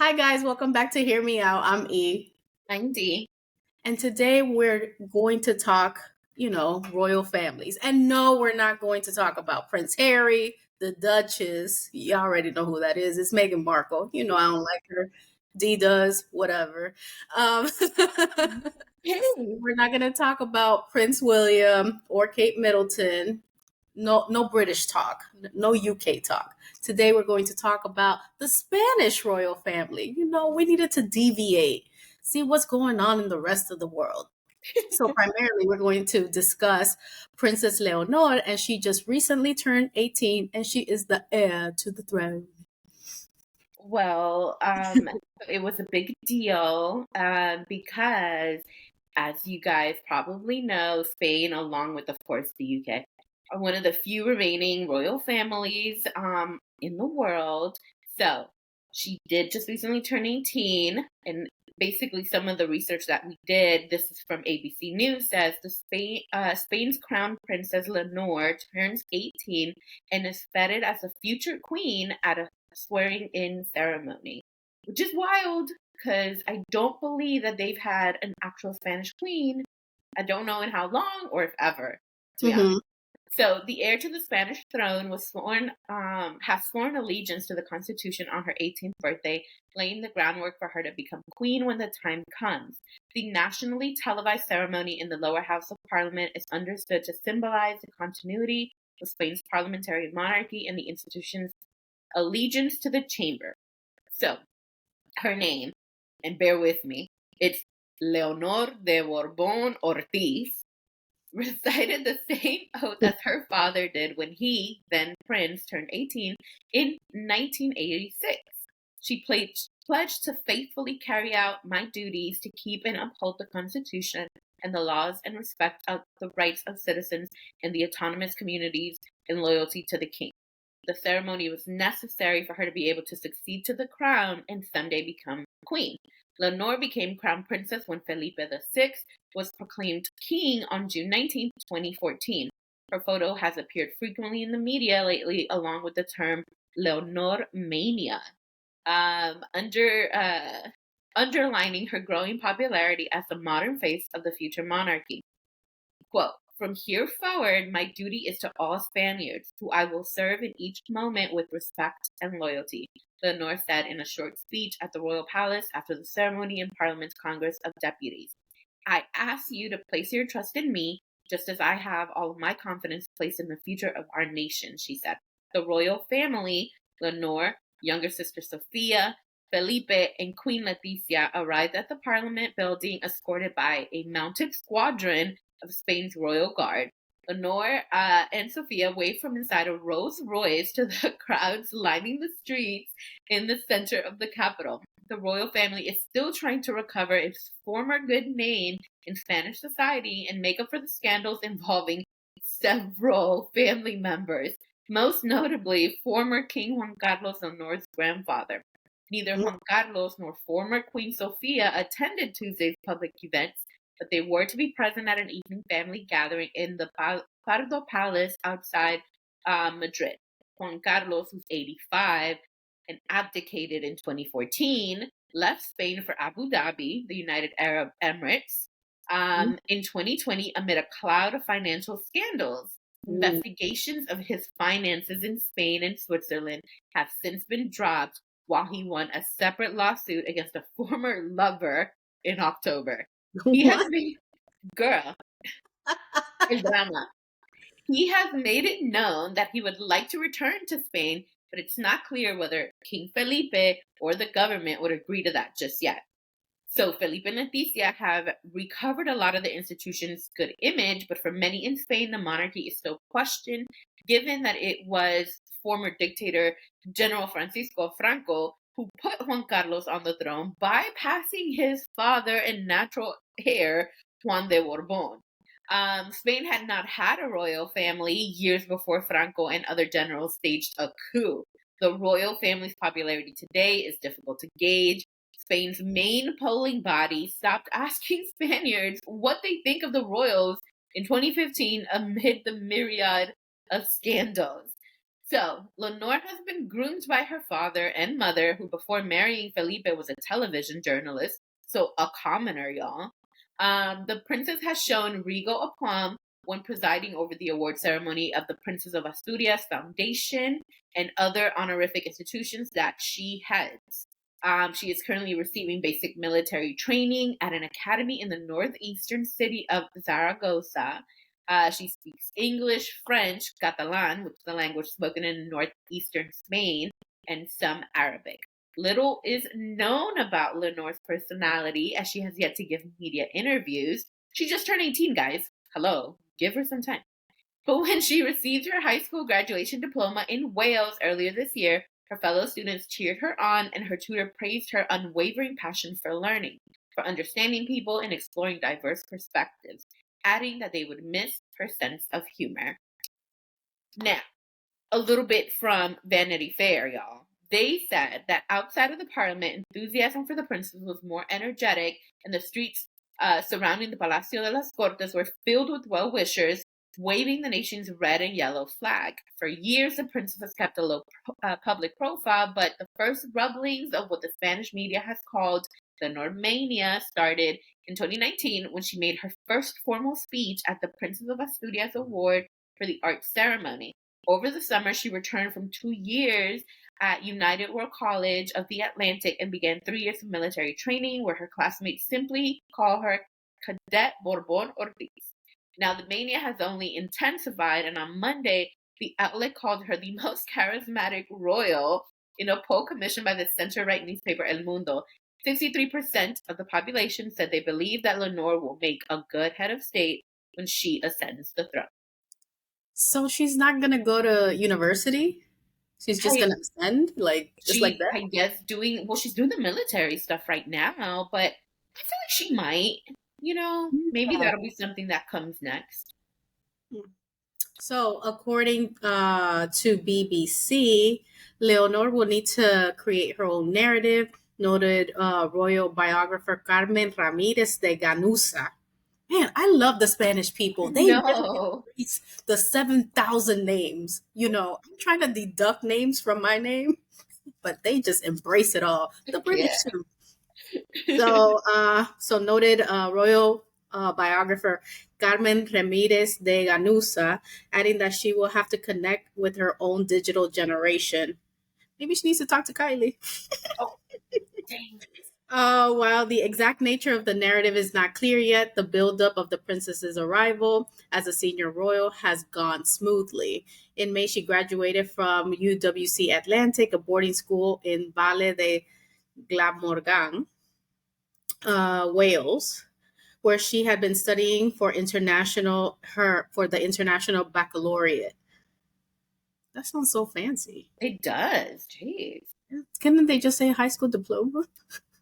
Hi, guys. Welcome back to Hear Me Out. I'm E. I'm D. And today we're going to talk, royal families. And no, we're not going to talk about Prince Harry, the Duchess. You already know who that is. It's Meghan Markle. You know, I don't like her. D does, whatever. Um, Hey. we're not going to talk about Prince William or Kate Middleton. No British talk, no UK talk. Today we're going to talk about the Spanish royal family. We needed to deviate, see what's going on in the rest of the world. So primarily we're going to discuss Princess Leonor, and she just recently turned 18 and she is the heir to the throne. Well, it was a big deal because, as you guys probably know, Spain, along with, of course, the UK, are one of the few remaining royal families in the world. So she did just recently turn 18, and basically some of the research that we did, this is from ABC News, says Spain's crown princess Leonor turns 18 and is feted as a future queen at a swearing in ceremony, which is wild because I don't believe that they've had an actual Spanish queen. I don't know in how long or if ever, to be honest. So the heir to the Spanish throne has sworn allegiance to the Constitution on her 18th birthday, laying the groundwork for her to become queen when the time comes. The nationally televised ceremony in the lower house of parliament is understood to symbolize the continuity of Spain's parliamentary monarchy and the institution's allegiance to the chamber. So, her name, and bear with me, it's Leonor de Borbón Ortiz, recited the same oath as her father did when he, then prince, turned 18 in 1986. She pledged to faithfully carry out my duties to keep and uphold the Constitution and the laws and respect of the rights of citizens in the autonomous communities and loyalty to the king. The ceremony was necessary for her to be able to succeed to the crown and someday become queen. Leonor became crown princess when Felipe VI was proclaimed king on June 19, 2014. Her photo has appeared frequently in the media lately, along with the term Leonor mania, underlining her growing popularity as the modern face of the future monarchy. Quote, "From here forward, my duty is to all Spaniards, who I will serve in each moment with respect and loyalty," Leonor said in a short speech at the Royal Palace after the ceremony in Parliament's Congress of Deputies. "I ask you to place your trust in me, just as I have all of my confidence placed in the future of our nation," she said. The royal family, Leonor, younger sister Sofia, Felipe, and Queen Letizia, arrived at the Parliament building escorted by a mounted squadron of Spain's Royal Guard. Leonor and Sofia waved from inside a Rolls Royce to the crowds lining the streets in the center of the capital. The royal family is still trying to recover its former good name in Spanish society and make up for the scandals involving several family members, most notably former King Juan Carlos Leonor's grandfather. Neither Juan Carlos nor former Queen Sofia attended Tuesday's public events, but they were to be present at an evening family gathering in the Pardo Palace outside Madrid. Juan Carlos, who's 85 and abdicated in 2014, left Spain for Abu Dhabi, the United Arab Emirates, in 2020 amid a cloud of financial scandals. Investigations of his finances in Spain and Switzerland have since been dropped, while he won a separate lawsuit against a former lover in October. He has What? made, girl, el drama. He has made it known that he would like to return to Spain, but it's not clear whether King Felipe or the government would agree to that just yet. So Felipe and Leticia have recovered a lot of the institution's good image, but for many in Spain, the monarchy is still questioned, given that it was former dictator General Francisco Franco who put Juan Carlos on the throne, bypassing his father and natural heir, Juan de Borbón. Spain had not had a royal family years before Franco and other generals staged a coup. The royal family's popularity today is difficult to gauge. Spain's main polling body stopped asking Spaniards what they think of the royals in 2015 amid the myriad of scandals. So, Lenore has been groomed by her father and mother, who before marrying Felipe was a television journalist, so a commoner, y'all. The princess has shown regal aplomb when presiding over the award ceremony of the Princess of Asturias Foundation and other honorific institutions that she heads. She is currently receiving basic military training at an academy in the northeastern city of Zaragoza. She speaks English, French, Catalan, which is the language spoken in northeastern Spain, and some Arabic. Little is known about Lenore's personality, as she has yet to give media interviews. She just turned 18, guys. Hello, give her some time. But when she received her high school graduation diploma in Wales earlier this year, her fellow students cheered her on, and her tutor praised her unwavering passion for learning, for understanding people, and exploring diverse perspectives, adding that they would miss her sense of humor. Now, a little bit from Vanity Fair, y'all. They said that outside of the parliament, enthusiasm for the princess was more energetic, and the streets surrounding the Palacio de las Cortes were filled with well-wishers, waving the nation's red and yellow flag. For years, the princess has kept a low public profile, but the first rumblings of what the Spanish media has called the Normania started in 2019 when she made her first formal speech at the Princess of Asturias Award for the Arts ceremony. Over the summer, she returned from 2 years at United World College of the Atlantic and began 3 years of military training, where her classmates simply call her Cadet Borbon Ortiz. Now, the mania has only intensified, and on Monday, the outlet called her the most charismatic royal in a poll commissioned by the center-right newspaper El Mundo. 63% of the population said they believe that Lenore will make a good head of state when she ascends the throne. So she's not gonna go to university? She's just gonna ascend, just like that? I guess she's doing the military stuff right now, but I feel like she might, maybe Yeah. that'll be something that comes next. So, according to BBC, Leonor will need to create her own narrative. Noted royal biographer Carmen Ramirez de Ganusa. Man, I love the Spanish people. They really No. embrace the 7,000 names. I'm trying to deduct names from my name, but they just embrace it all. The Yeah. British too. So noted royal biographer Carmen Ramirez de Ganusa, adding that she will have to connect with her own digital generation. Maybe she needs to talk to Kylie. Oh, dang. While the exact nature of the narrative is not clear yet, the buildup of the princess's arrival as a senior royal has gone smoothly. In May, she graduated from UWC Atlantic, a boarding school in Valle de Glamorgan, Wales, where she had been studying for the international baccalaureate. That sounds so fancy. It does. Jeez. Couldn't they just say high school diploma?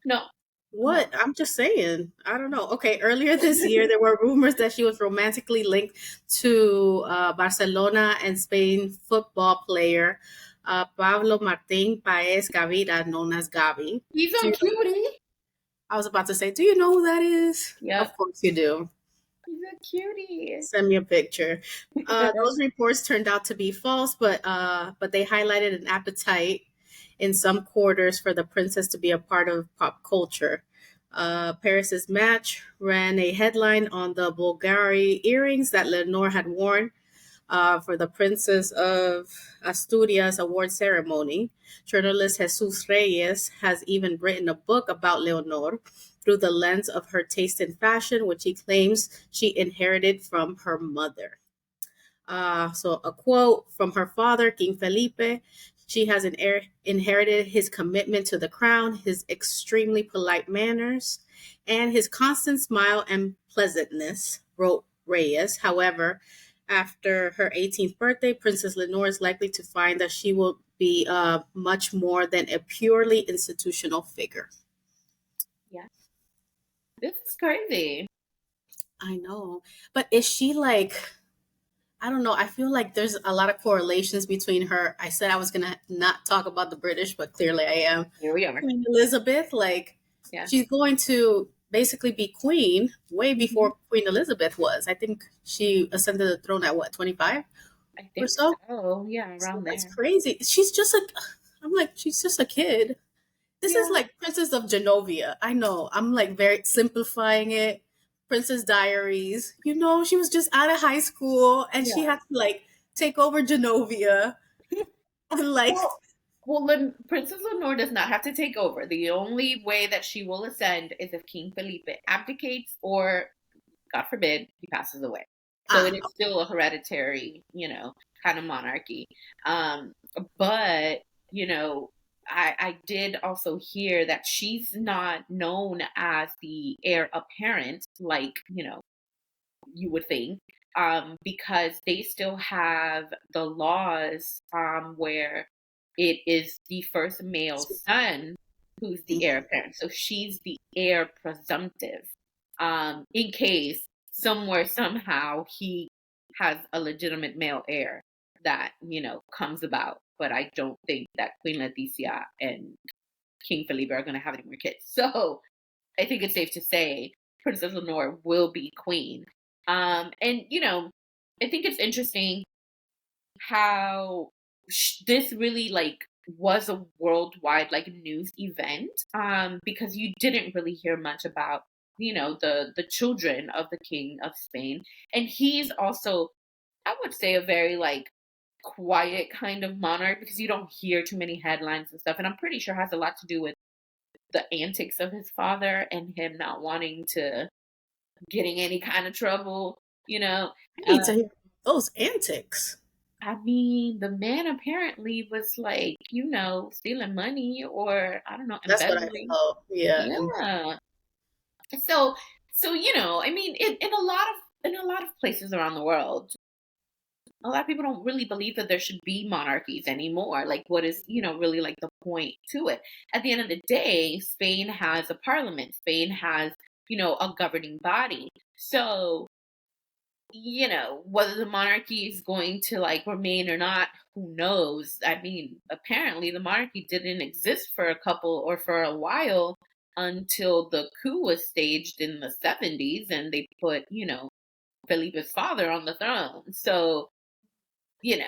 No. What? I'm just saying. I don't know. Okay, earlier this year, there were rumors that she was romantically linked to Barcelona and Spain football player Pablo Martín Paez Gavira, known as Gavi. He's a cutie. I was about to say, do you know who that is? Yep. Of course you do. He's a cutie. Send me a picture. Those reports turned out to be false, but they highlighted an appetite in some quarters for the princess to be a part of pop culture. Paris's Match ran a headline on the Bulgari earrings that Lenore had worn for the Princess of Asturias award ceremony. Journalist Jesus Reyes has even written a book about Leonor through the lens of her taste in fashion, which he claims she inherited from her mother. So a quote from her father, King Felipe. She has inherited his commitment to the crown, his extremely polite manners, and his constant smile and pleasantness, wrote Reyes. However, after her 18th birthday, Princess Leonor is likely to find that she will be much more than a purely institutional figure. Yeah. This is crazy. I know. But is she I don't know. I feel like there's a lot of correlations between her. I said I was going to not talk about the British, but clearly I am. Here we are. Queen Elizabeth, she's going to basically be queen way before Queen Elizabeth was. I think she ascended the throne at 25? I or think so. so. Yeah, So around that's there. crazy. I'm like, she's just a kid. This is Yeah. like Princess of Genovia. I know. I'm like very simplifying it. Princess Diaries. She was just out of high school and she Yeah. had to like take over Genovia and like Well, Princess Leonor does not have to take over. The only way that she will ascend is if King Felipe abdicates or, God forbid, he passes away. So it ah is still a hereditary, kind of monarchy. Um, but, you know, I did also hear that she's not known as the heir apparent, like, you would think, because they still have the laws where it is the first male son who's the heir mhm. apparent. So she's the heir presumptive, in case somewhere, somehow, he has a legitimate male heir that, comes about. But I don't think that Queen Letizia and King Felipe are going to have any more kids. So I think it's safe to say Princess Lenore will be queen. And I think it's interesting how this really like was a worldwide like news event, because you didn't really hear much about the children of the King of Spain, and he's also, I would say, a very like quiet kind of monarch because you don't hear too many headlines and stuff, and I'm pretty sure has a lot to do with the antics of his father and him not wanting to get in any kind of trouble, you know. I Uh, need to hear those antics. I mean, the man apparently was like, stealing money or I don't know, That's what I embezzling. oh yeah, and Yeah. So, I mean, in a lot of places around the world, a lot of people don't really believe that there should be monarchies anymore. Like, what is, really like the point to it? At the end of the day, Spain has a parliament. Spain has, a governing body. So, whether the monarchy is going to like remain or not, who knows? I mean, apparently the monarchy didn't exist for a couple or for a while until the coup was staged in the 70s and they put, Felipe's father on the throne. So, you know,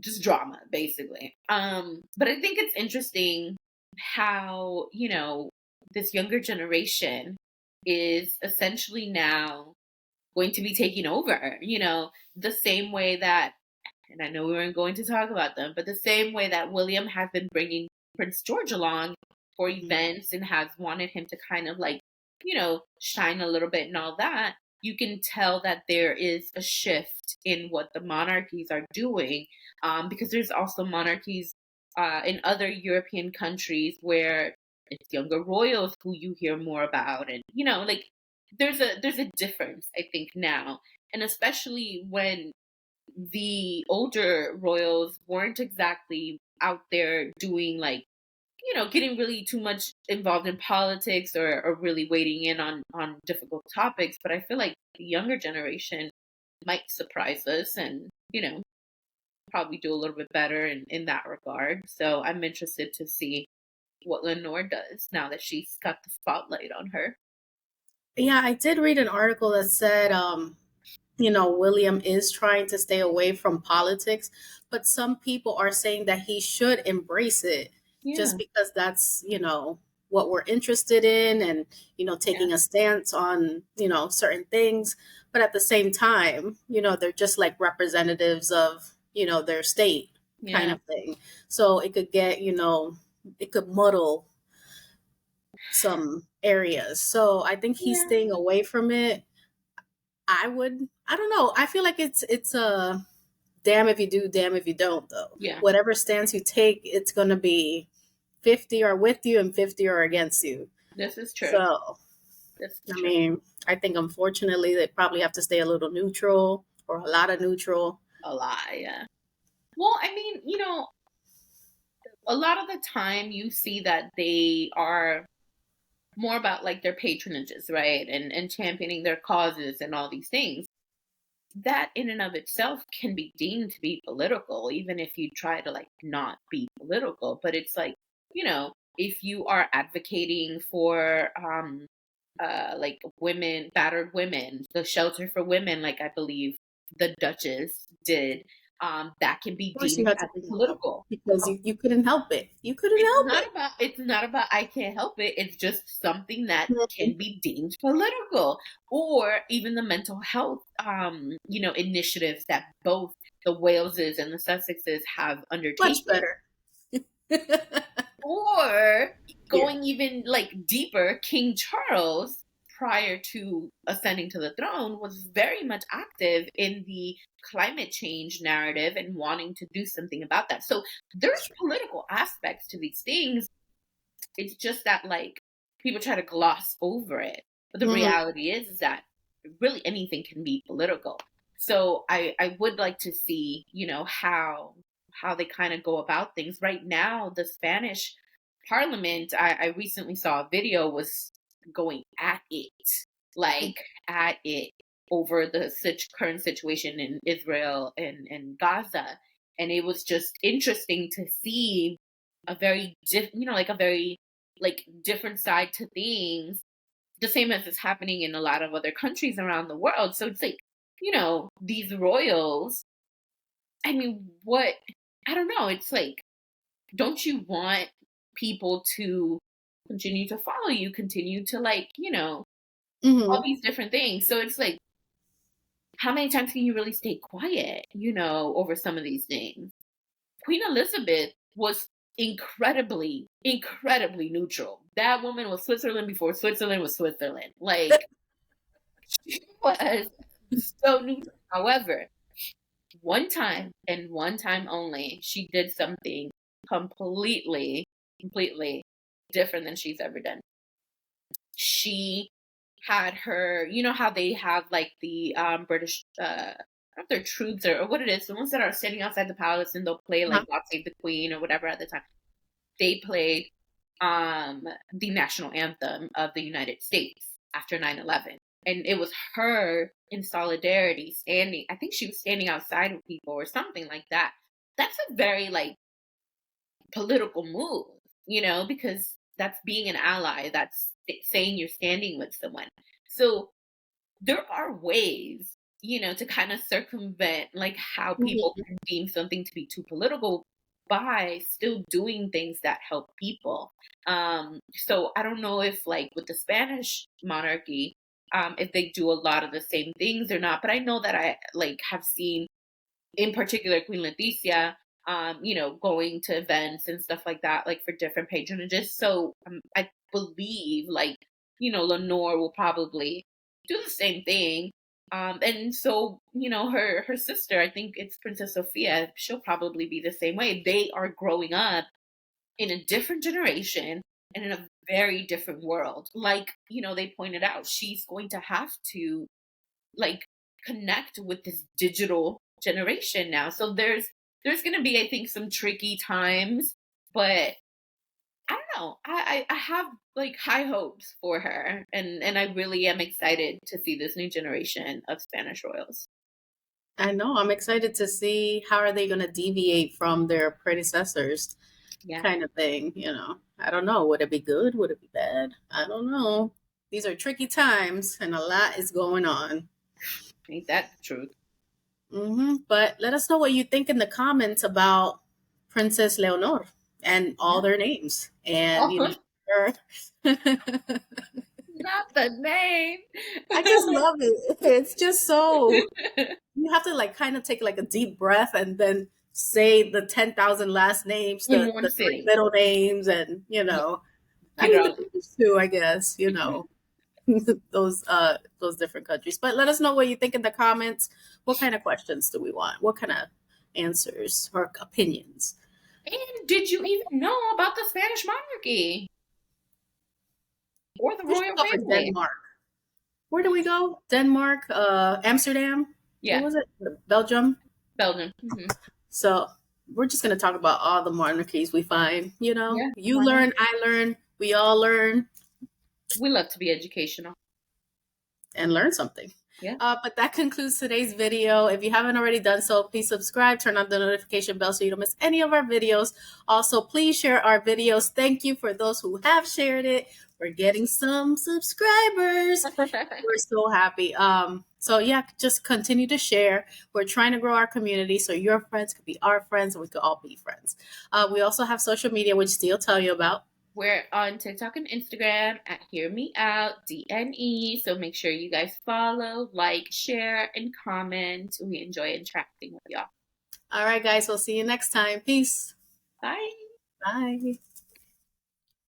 just drama basically. But I think it's interesting how, this younger generation is essentially now going to be taking over, the same way that, and I know we weren't going to talk about them, but the same way that William has been bringing Prince George along for mhm. events and has wanted him to kind of like, shine a little bit and all that, you can tell that there is a shift in what the monarchies are doing, because there's also monarchies in other European countries where it's younger royals who you hear more about, and like there's a difference I think now, and especially when the older royals weren't exactly out there doing like, getting really too much involved in politics or really wading in on difficult topics. But I feel like the younger generation might surprise us and, probably do a little bit better in that regard. So I'm interested to see what Lenore does now that she's got the spotlight on her. Yeah, I did read an article that said William is trying to stay away from politics, but some people are saying that he should embrace it Yeah. just because that's, what we're interested in and, Yeah. taking a stance on, certain things. But at the same time, they're just like representatives of, their state kind Yeah. of thing. So it could get, it could muddle some areas. So I think he's Yeah. staying away from it. I don't know. I feel like it's a damn if you do, damn if you don't though. Yeah. Whatever stance you take, it's going to be 50 are with you and 50 are against you. This is true. So, This is I true. mean, I think unfortunately they probably have to stay a little neutral or a lot of neutral. A lot, yeah. Well, I mean, a lot of the time you see that they are more about like their patronages, right? And championing their causes and all these things. That in and of itself can be deemed to be political, even if you try to like not be political. But it's like, if you are advocating for like women, battered women, the shelter for women, like I believe the Duchess did, that can be Of course, you deemed had to as bring it up political. because you couldn't help it. You couldn't help it. It's not about I can't help it. It's just something that Mhm. can be deemed political. Or even the mental health initiatives that both the Waleses and the Sussexes have Much undertaken. better. Or Yeah. going even like deeper, King Charles, prior to ascending to the throne, was very much active in the climate change narrative and wanting to do something about that. So there's political aspects to these things. It's just that like people try to gloss over it. But the Mhm. reality is that really anything can be political. So I would like to see, how they kind of go about things. Right now, the Spanish Parliament, I recently saw a video, was going at it, like at it over the current situation in Israel and Gaza. And it was just interesting to see a very like a very like different side to things, the same as is happening in a lot of other countries around the world. So it's like, these royals, I mean, what, I don't know. It's like, don't you want people to continue to follow you, continue to like, all Mhm. these different things. So it's like, how many times can you really stay quiet, over some of these things? Queen Elizabeth was incredibly, incredibly neutral. That woman was Switzerland before Switzerland was Switzerland. Like, she was so neutral. However, one time and one time only, she did something completely, completely different than she's ever done. She had her, you know how they have like the British, I don't know if they're troops or what it is, the ones that are standing outside the palace and they'll play like Uh-huh. God Save the Queen or whatever at the time. They played the national anthem of the United States after 9/11. And it was her in solidarity standing, I think she was standing outside with people or something like that. That's a very like political move, because that's being an ally, that's saying you're standing with someone. So there are ways, to kind of circumvent like how people Mhm. can deem something to be too political by still doing things that help people. So I don't know if like with the Spanish monarchy, if they do a lot of the same things or not, but I know that I like have seen in particular Queen Leticia, going to events and stuff like that, like for different patronages. So I believe like, Lenore will probably do the same thing. And so, her sister, I think it's Princess Sophia, she'll probably be the same way. They are growing up in a different generation and in a very different world. Like, they pointed out, she's going to have to like connect with this digital generation now. So there's going to be, I think, some tricky times, but I don't know. I have like high hopes for her, and I really am excited to see this new generation of Spanish royals. I know. I'm excited to see how are they going to deviate from their predecessors, Yeah, kind of thing. I don't know. Would it be good? Would it be bad? I don't know. These are tricky times, and a lot is going on. ain't that the truth? But let us know what you think in the comments about Princess Leonor and all Yeah. their names, and Oh, her. not the name. I just love it. It's just so you have to like kind of take like a deep breath and then say the 10,000 last names, In the one three sitting. middle names, and Yeah, I I mean the know. British too, I guess. Those different countries. But let us know what you think in the comments. What kind of questions do we want? What kind of answers or opinions? And did you even know about the Spanish monarchy or the We should royal go for family? Denmark. Where do we go? Denmark, Amsterdam. What Yeah, was it? Belgium. Belgium. Hmm. So we're just gonna talk about all the monarchies we find. Yeah, You why not? learn, I learn, we all learn, We love to be educational. and learn something. Yeah. But that concludes today's video. If you haven't already done so, please subscribe, turn on the notification bell so you don't miss any of our videos. Also, please share our videos. Thank you for those who have shared it. We're getting some subscribers. We're so happy. So yeah, just continue to share. We're trying to grow our community so your friends could be our friends and we could all be friends. We also have social media, which Steve will tell you about. We're on TikTok and Instagram at Hear Me Out DNE. So make sure you guys follow, like, share, and comment. We enjoy interacting with y'all. All right, guys, we'll see you next time. Peace. Bye. Bye.